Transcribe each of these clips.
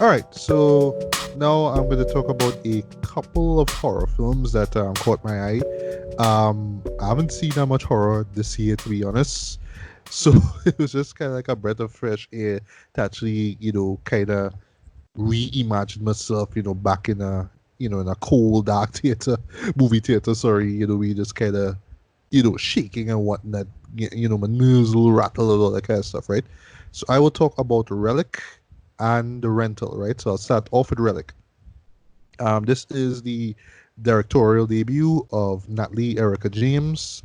All right, so now I'm going to talk about a couple of horror films that caught my eye. I haven't seen that much horror this year, to be honest. So it was just kind of like a breath of fresh air to actually, kind of reimagine myself, back in a cold, dark theater, movie theater. Sorry, we just kind of, shaking and whatnot. My nerves will rattle and all that kind of stuff, right? So I will talk about Relic and the rental, right? So I'll start off with Relic. This is the directorial debut of Natalie Erica James.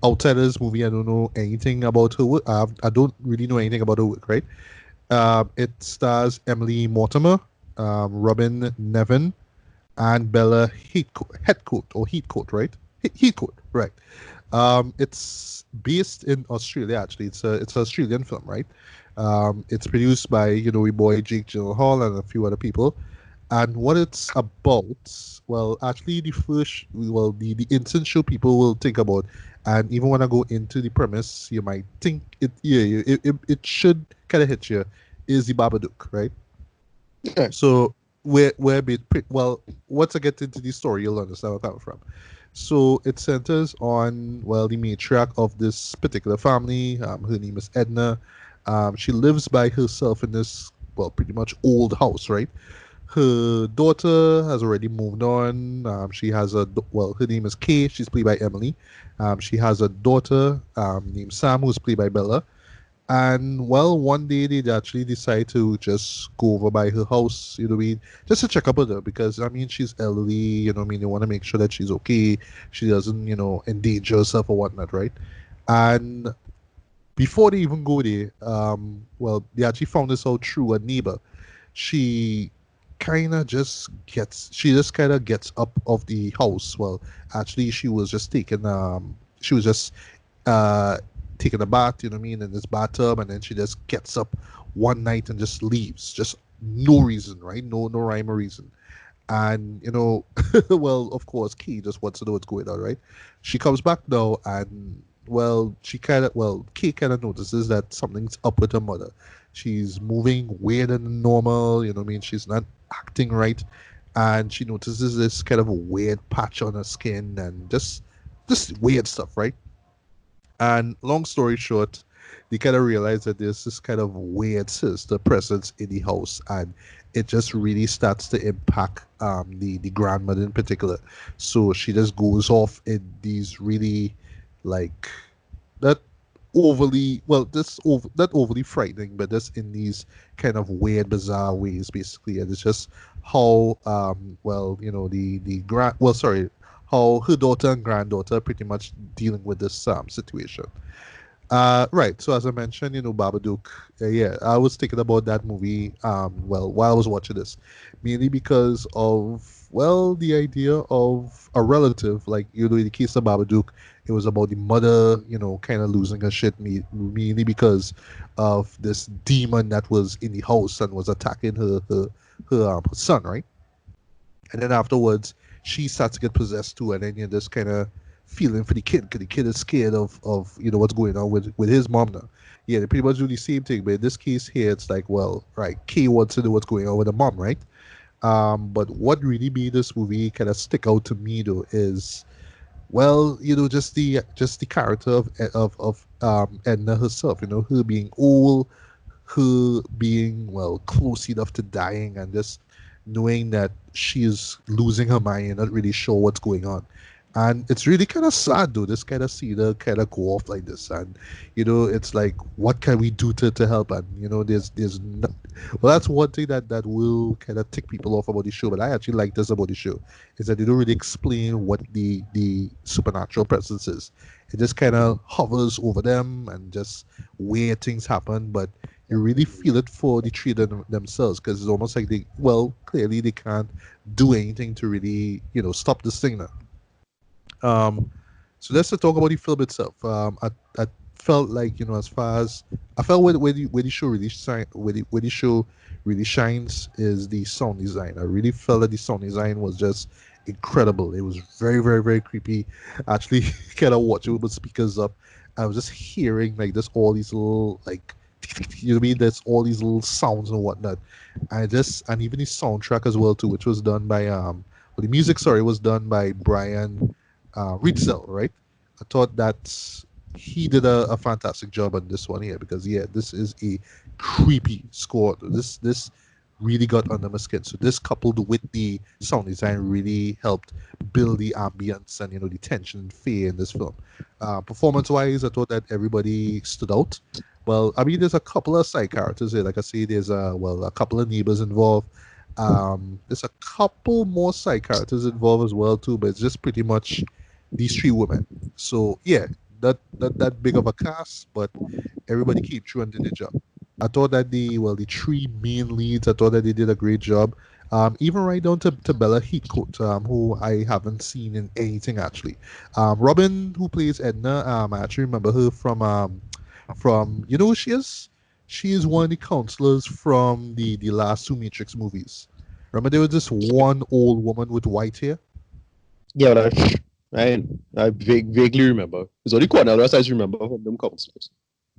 Outside of this movie, I don't know anything about her work. I don't really know anything about her work, right? It stars Emily Mortimer, Robin Nevin, and Bella Heathcote, right? Heathcote, right? It's based in Australia. Actually, it's an Australian film, right? It's produced by we boy Jake Gyllenhaal and a few other people. And what it's about, well, actually, the instant show people will think about, and even when I go into the premise, you might think it should kind of hit you, is the Babadook, right? Okay. So we're a bit well. Once I get into the story, you'll understand where I'm coming from. So it centers on the matriarch of this particular family. Her name is Edna. She lives by herself in this pretty much old house, right? Her daughter has already moved on. She has her name is Kay. She's played by Emily. She has a daughter named Sam, who's played by Bella. And one day they actually decide to just go over by her house, just to check up with her because I mean she's elderly, they want to make sure that she's okay, she doesn't, endanger herself or whatnot, right? And before they even go there, they actually found this out through a neighbor. She she just kind of gets up of the house. Well, actually, she was just uh, taking a bath, you know what I mean, in this bathtub, and then she just gets up one night and just leaves, just no reason, right? No rhyme or reason. And of course, Key just wants to know what's going on, right? She comes back now, and Kay kind of notices that something's up with her mother. She's moving weirder than normal, you know what I mean? She's not acting right, and she notices this kind of a weird patch on her skin and just weird stuff, right? And long story short, they kind of realize that there's this kind of weird sister presence in the house, and it just really starts to impact the grandmother in particular. So she just goes off in these really like not overly this over not overly frightening, but just in these kind of weird, bizarre ways, basically. And it's just how the grand sorry, how her daughter and granddaughter pretty much dealing with this situation. Right. So as I mentioned, Babadook. Yeah, I was thinking about that movie. While I was watching this, mainly because of the idea of a relative. Like in the case of Babadook, it was about the mother, kind of losing her shit, mainly because of this demon that was in the house and was attacking her son, right? And then afterwards she starts to get possessed too, and then you're just kind of feeling for the kid because the kid is scared of what's going on with his mom now. Yeah, they pretty much do the same thing, but in this case here it's like, well, right, Kay wants to know what's going on with the mom, right? But what really made this movie kind of stick out to me though is, just the character of Edna herself, her being old, her being close enough to dying, and just knowing that she is losing her mind and not really sure what's going on. And it's really kind of sad though, this kind of see her kind of go off like this. And it's like, what can we do to help? And there's not, that's one thing that will kind of tick people off about the show. But I actually like this about the show, is that they don't really explain what the supernatural presence is. It just kind of hovers over them and just weird things happen. But you really feel it for the three of themselves, because it's almost like clearly they can't do anything to really stop this thing now. um so let's talk about the film itself. At felt like, as far as I felt where the show really shine, where the show really shines is the sound design. I really felt that the sound design was just incredible. It was very, very, very creepy. Actually, kind of watching with the speakers up, I was just hearing like just all these little like you know what I mean? There's all these little sounds and whatnot. And even the soundtrack as well too, which was done by the music, sorry, was done by Brian Ritzel, right? I thought that he did a fantastic job on this one here because yeah, this is a creepy score. This really got under my skin. So this coupled with the sound design really helped build the ambience and the tension and fear in this film. Performance wise, I thought that everybody stood out. Well, I mean, there's a couple of side characters here. Like I see, there's a couple of neighbors involved. There's a couple more side characters involved as well too, but it's just pretty much these three women. So yeah, that big of a cast, but everybody came through and did their job. I thought that the three main leads, I thought that they did a great job. Even right down to Bella Heathcote, who I haven't seen in anything actually. Robin, who plays Edna, I actually remember her from you know who she is? She is one of the counselors from the last two Matrix movies. Remember there was this one old woman with white hair? Yeah, but I vaguely remember. It's only Cornell, rest I remember from them counselors.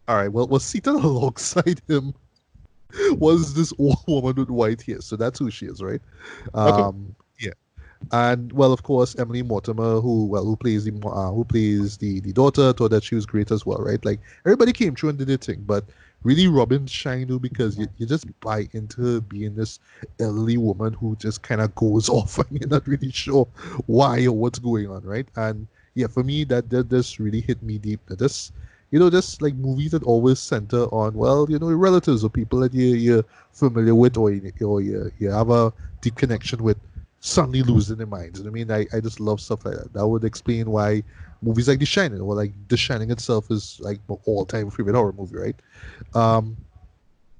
All right, well, was seated alongside him was this old woman with white hair. So that's who she is, right? Okay. Yeah. And well, of course, Emily Mortimer, who plays the daughter, thought that she was great as well, right? Like everybody came through and did their thing, but really Robin shined though because you just buy into her being this elderly woman who just kind of goes off and you're not really sure why or what's going on, right? And yeah, for me that just really hit me deep. That this just like movies that always center on relatives or people that you're familiar with or you have a deep connection with suddenly losing their minds. And I mean, I just love stuff like that. That would explain why movies like The Shining, or like The Shining itself, is like my all-time favorite horror movie. Right? Um,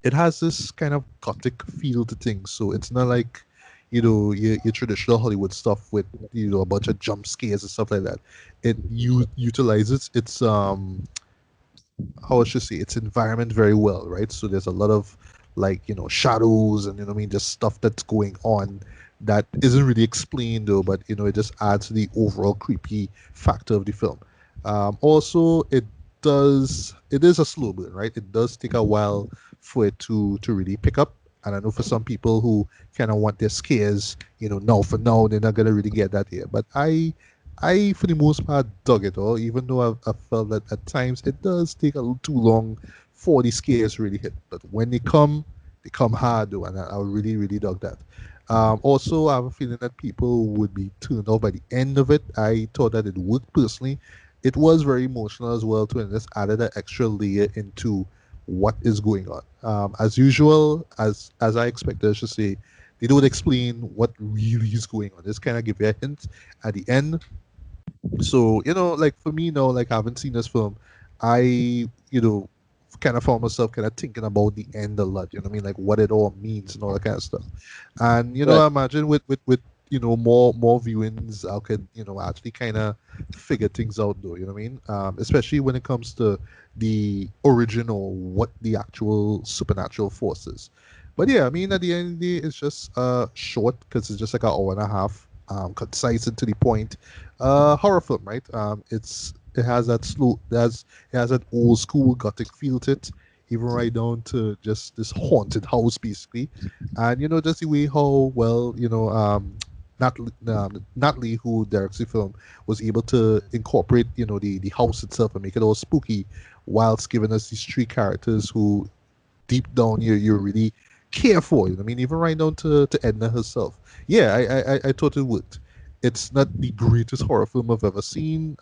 it has this kind of gothic feel to things, so it's not like your traditional Hollywood stuff with a bunch of jump scares and stuff like that. It utilizes its how I should say its environment very well, right? So there's a lot of like shadows and what I mean, just stuff that's going on that isn't really explained though, but it just adds to the overall creepy factor of the film. Also, it is a slow burn, right? It does take a while for it to really pick up. And I know for some people who kind of want their scares, now for now, they're not gonna really get that here. But I, for the most part, dug it all, even though I felt that at times it does take a little too long for the scares really hit. But when they come hard though, and I really, really dug that. Also, I have a feeling that people would be turned off by the end of it. I thought that it would personally. It was very emotional as well too, and this added an extra layer into what is going on. As usual, as I expected, I should say, they don't explain what really is going on. Just kind of give you a hint at the end. So like for me now, like I haven't seen this film, I kind of found myself kind of thinking about the end a lot. You know what I mean? Like what it all means and all that kind of stuff. And Right. I imagine with more viewings, I could actually kind of figure things out though. You know what I mean? Especially when it comes to the origin or what the actual supernatural force is. But yeah, I mean, at the end of the day, it's just short because it's just like an hour and a half, concise and to the point. Horror film, right? It has that it has that old school gothic feel to it, even right down to just this haunted house basically, and just the way how well Natalie, who directs the film, was able to incorporate the house itself and make it all spooky, whilst giving us these three characters who deep down you really care for. You know what I mean? Even right down to Edna herself. Yeah, I thought it would. It's not the greatest horror film I've ever seen.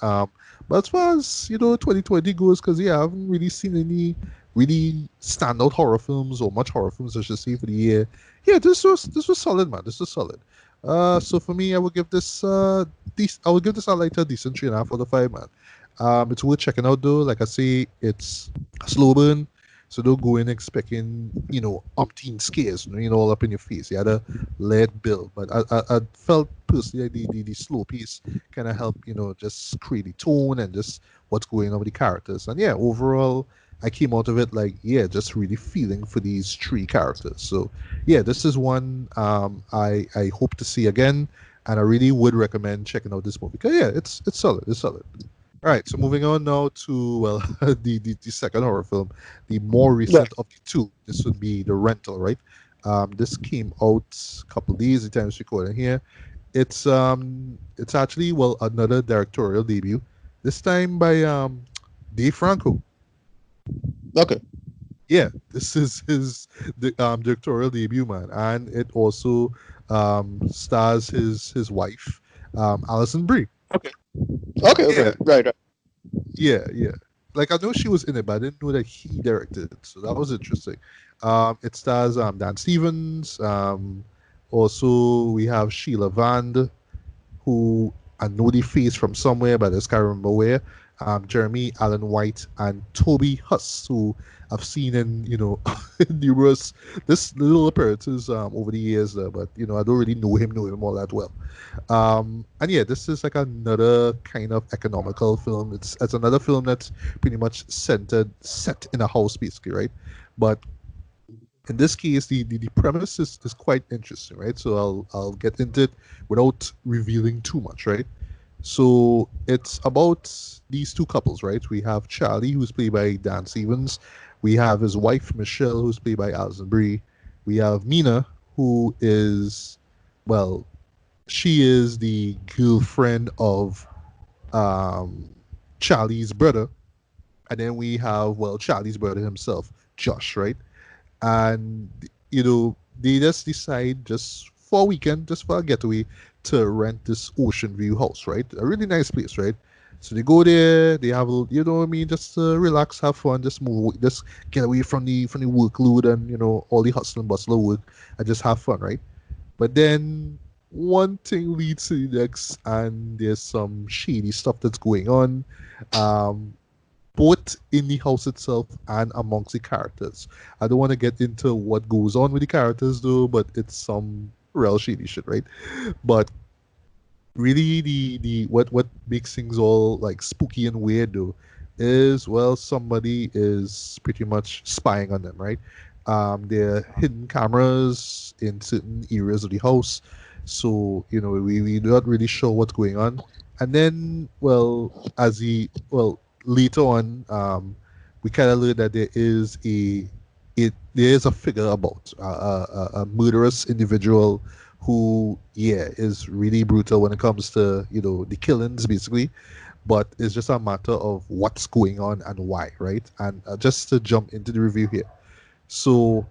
But as far as 2020 goes, because yeah, I haven't really seen any really standout horror films or much horror films I should say for the year. Yeah, this was solid, man. This was solid. So for me, I would give this I would give this a decent 3.5 out of 5, man. It's worth checking out though. Like I say, it's a slow burn. So don't go in expecting, umpteen scares, all up in your face. You had a layered build. But I felt personally like the slow piece kind of helped, just create the tone and just what's going on with the characters. And yeah, overall, I came out of it like, yeah, just really feeling for these three characters. So yeah, this is one I hope to see again, and I really would recommend checking out this movie because yeah, it's solid. It's solid. All right, so moving on now to well, the second horror film, the more Yeah. recent of the two. This would be The Rental, right? This came out a couple of days. The time it's recording here. It's actually well another directorial debut. This time by Dave Franco. Okay. Yeah, this is his directorial debut, man, and it also stars his wife, Alison Brie. Okay. Okay. Okay. Yeah, Right. Right. yeah. Like I know she was in it, but I didn't know that he directed it, so that was interesting. It stars Dan Stevens. Also we have Sheila Vand, who I know the face from somewhere, but I just can't remember where. Jeremy Allen White and Toby Huss, who I've seen in numerous this little appearances over the years, but I don't really know him all that well. And yeah, this is like another kind of economical film. It's another film that's pretty much set in a house basically, right? But in this case, the premise is quite interesting, right? So I'll get into it without revealing too much, right? So it's about these two couples, right? We have Charlie, who's played by Dan Stevens. We have his wife Michelle, who's played by Alison Brie. We have Mina, who is, well, she is the girlfriend of um, Charlie's brother, and then we have Charlie's brother himself, Josh, right? And they just decide just for a weekend, just for a getaway, to rent this ocean view house, right? A really nice place, right? So they go there, they have a you know what I mean, just relax, have fun, just move, just get away from the workload and all the hustle and bustle of work, and just have fun, right? But then one thing leads to the next, and there's some shady stuff that's going on. Um, both in the house itself and amongst the characters. I don't want to get into what goes on with the characters though, but it's some real shady shit, right? But really, the what makes things all like spooky and weird though is somebody is pretty much spying on them, right? There are hidden cameras in certain areas of the house, so we're not really sure what's going on. And then, as he later on, we kind of learn that there is a figure about a murderous individual who is really brutal when it comes to the killings basically, but it's just a matter of what's going on and why, right? And just to jump into the review here, so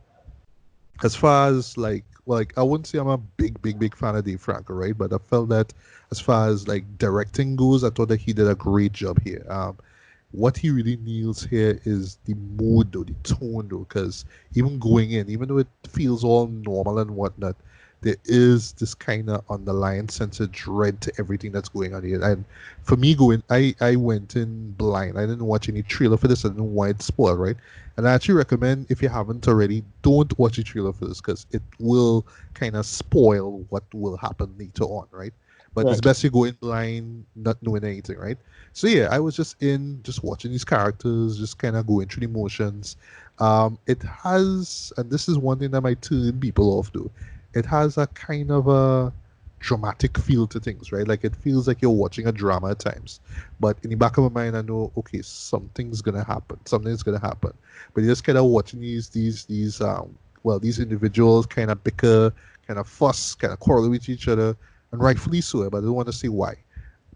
as far as I wouldn't say I'm a big fan of Dave Franco, right? But I felt that as far as like directing goes, I thought that he did a great job here. What he really nails here is the mood though, the tone though, because even going in, even though it feels all normal and whatnot, there is this kind of underlying sense of dread to everything that's going on here. And for me, I went in blind. I didn't watch any trailer for this. I didn't want it spoiled, right? And I actually recommend, if you haven't already, don't watch the trailer for this because it will kind of spoil what will happen later on, right? But it's Right. best you go in blind, not knowing anything, right? So yeah, I was just watching these characters, just kind of going through the motions. It has, and this is one thing that might turn people off, though. It has a kind of a dramatic feel to things, right? Like it feels like you're watching a drama at times. But in the back of my mind, I know, okay, something's gonna happen. Something's gonna happen. But you're just kind of watching these individuals kind of bicker, kind of fuss, kind of quarrel with each other, and rightfully so. But I don't want to say why.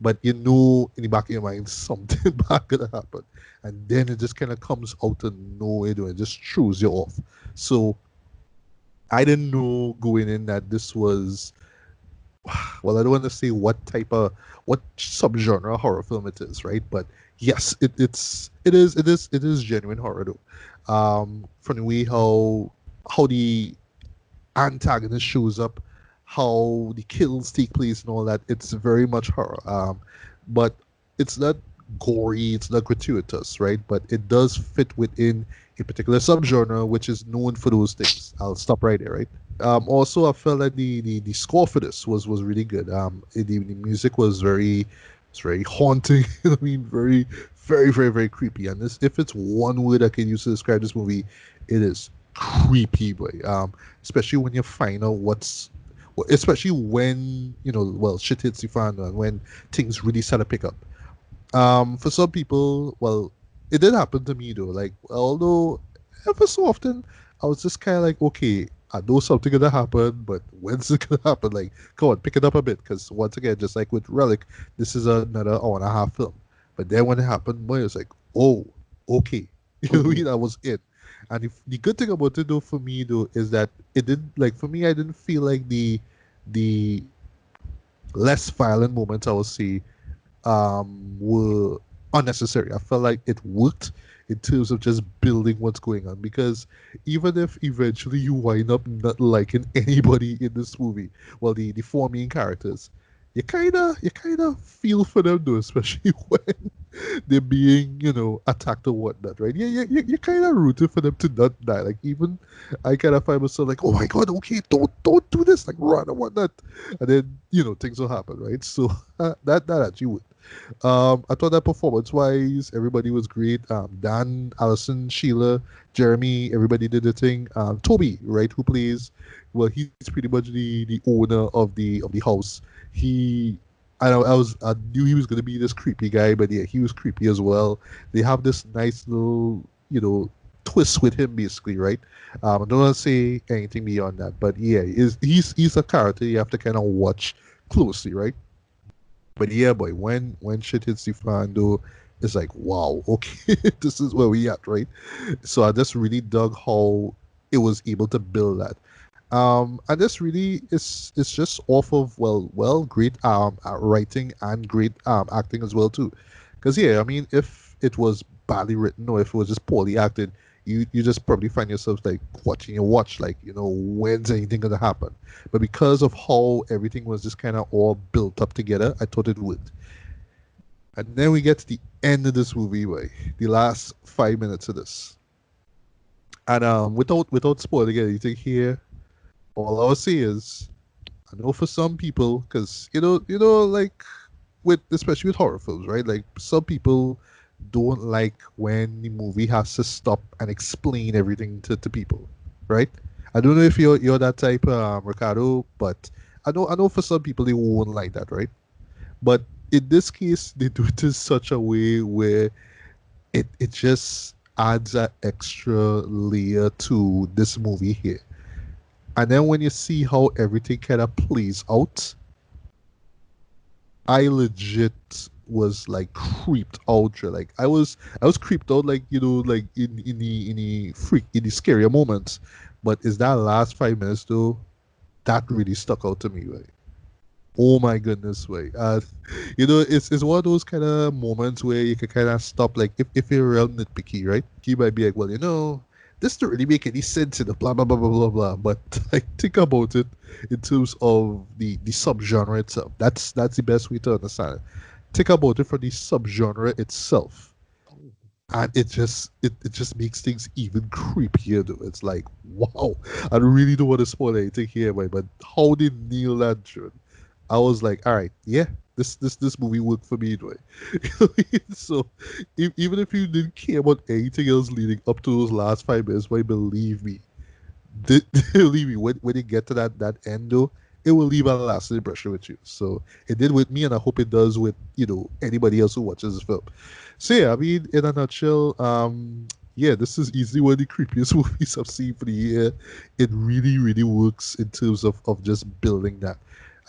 But in the back of your mind, something bad gonna happen, and then it just kind of comes out of nowhere, and it just throws you off. So I didn't know going in that this was I don't want to say what subgenre horror film it is, right? But yes, it is genuine horror though. From the way how the antagonist shows up, how the kills take place and all that, it's very much horror. But it's not gory, it's not gratuitous, right? But it does fit within a particular subgenre which is known for those things. I'll stop right there, right? Also, I felt like the score for this was really good. The music was very haunting. I mean, very creepy. And this, if it's one word I can use to describe this movie, it is creepy, boy. Especially when you find out especially when well, shit hits the fan and when things really start to pick up. For some people, well, it did happen to me though. Like, although ever so often, I was just kind of like, okay, I know something gonna happen, but when's it gonna happen? Like, come on, pick it up a bit, because once again, just like with Relic, this is another hour and a half film. But then when it happened, boy, it was like, oh, okay, you know what I Mhm. mean? That was it. And the good thing about it though, for me though, is that it didn't like for me. I didn't feel like the less violent moments I would see were unnecessary. I felt like it worked in terms of just building what's going on, because even if eventually you wind up not liking anybody in this movie, well, the four main characters, you kind of feel for them though, especially when they're being attacked or whatnot, right? You kind of rooted for them to not die. Like, even I kind of find myself like, oh my god, okay, don't do this, like run or whatnot, and then things will happen, right? So that actually would. I thought that performance wise, everybody was great. Dan, Allison, Sheila, Jeremy, everybody did the thing. Toby, right, who plays, well, he's pretty much the owner of the house. He, I knew he was gonna be this creepy guy, but yeah, he was creepy as well. They have this nice little, twist with him, basically, right? I don't want to say anything beyond that, but yeah, he's a character you have to kind of watch closely, right? But yeah, boy, when shit hits the fan, though, it's like, wow, okay, this is where we at, right? So I just really dug how it was able to build that. And this really is it's just off of, well, great writing and great acting as well too. Because yeah, I mean, if it was badly written or if it was just poorly acted, you just probably find yourself like watching your watch, like, when's anything gonna happen? But because of how everything was just kind of all built up together, I thought it would. And then we get to the end of this movie, way the last 5 minutes of this. And without spoiling anything here, all I will say is, I know for some people, because like with especially with horror films, right? Like, some people don't like when the movie has to stop and explain everything to people, right? I don't know if you're that type, Ricardo, but I know for some people they won't like that, right? But in this case, they do it in such a way where it just adds an extra layer to this movie here. And then when you see how everything kind of plays out, I legit was like creeped out. Like, I was creeped out, like, like in the scarier moments. But is that last 5 minutes though? That really stuck out to me. Like, oh my goodness, way. It's one of those kind of moments where you can kind of stop. Like, if you're real nitpicky, right? You might be like, well, this don't really make any sense in the blah blah blah blah blah blah. But like, think about it in terms of the subgenre itself. That's the best way to understand it. Think about it for the subgenre itself, and it just makes things even creepier though. It's like, wow. I really don't want to spoil anything here, but how they nail that shit, I was like, all right, yeah, this movie worked for me anyway. So, even if you didn't care about anything else leading up to those last 5 minutes, but believe me, believe me, when you get to that end though, it will leave a lasting impression with you. So it did with me, and I hope it does with anybody else who watches this film. So yeah, I mean, in a nutshell, yeah, this is easily one of the creepiest movies I've seen for the year. It really, really works in terms of just building that.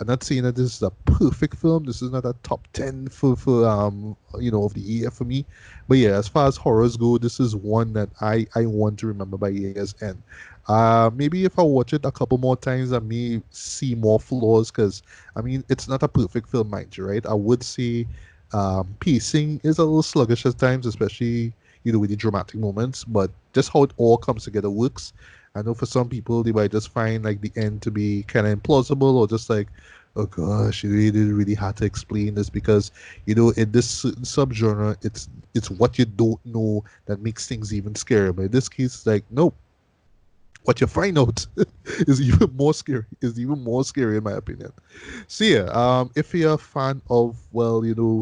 I'm not saying that this is a perfect film. This is not a top 10 for of the year for me. But yeah, as far as horrors go, this is one that I want to remember by year's end. Maybe if I watch it a couple more times, I may see more flaws, because I mean, it's not a perfect film, mind you, right? I would say pacing is a little sluggish at times, especially with the dramatic moments. But just how it all comes together works. I know for some people they might just find like the end to be kind of implausible, or just like, Oh gosh, you really had to explain this because in this certain subgenre, it's what you don't know that makes things even scarier. But in this case, it's like nope, what you find out is even more scary. Is even more scary in my opinion. So yeah, if you're a fan of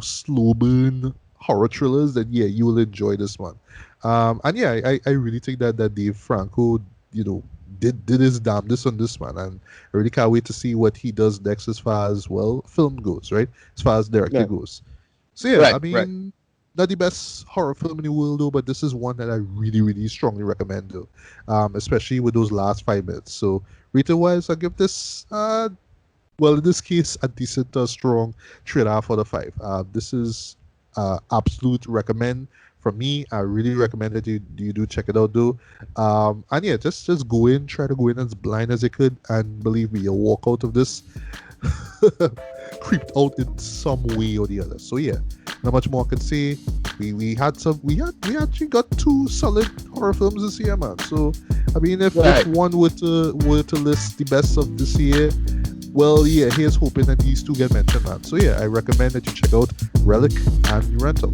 slow burn horror thrillers, then yeah, you will enjoy this one. And yeah, I really think that Dave Franco, you know, did his damnedest on this one, and I really can't wait to see what he does next as far as film goes, right? As far as director Yeah. goes. So yeah, Right, I right. mean, not the best horror film in the world though, but this is one that I really strongly recommend though, especially with those last 5 minutes. So rating wise, I give this well, in this case, a decent, strong 3.5 out of 5. This is absolute recommend from me. I really recommend that you do check it out, though. And yeah, just go in, try to go in as blind as you could, and believe me, you'll walk out of this creeped out in some way or the other. So yeah, not much more I can say. We actually got two solid horror films this year, man. So I mean, if Right. one were to list the best of this year, well, yeah, here's hoping that these two get mentioned, man. So yeah, I recommend that you check out Relic and Rental.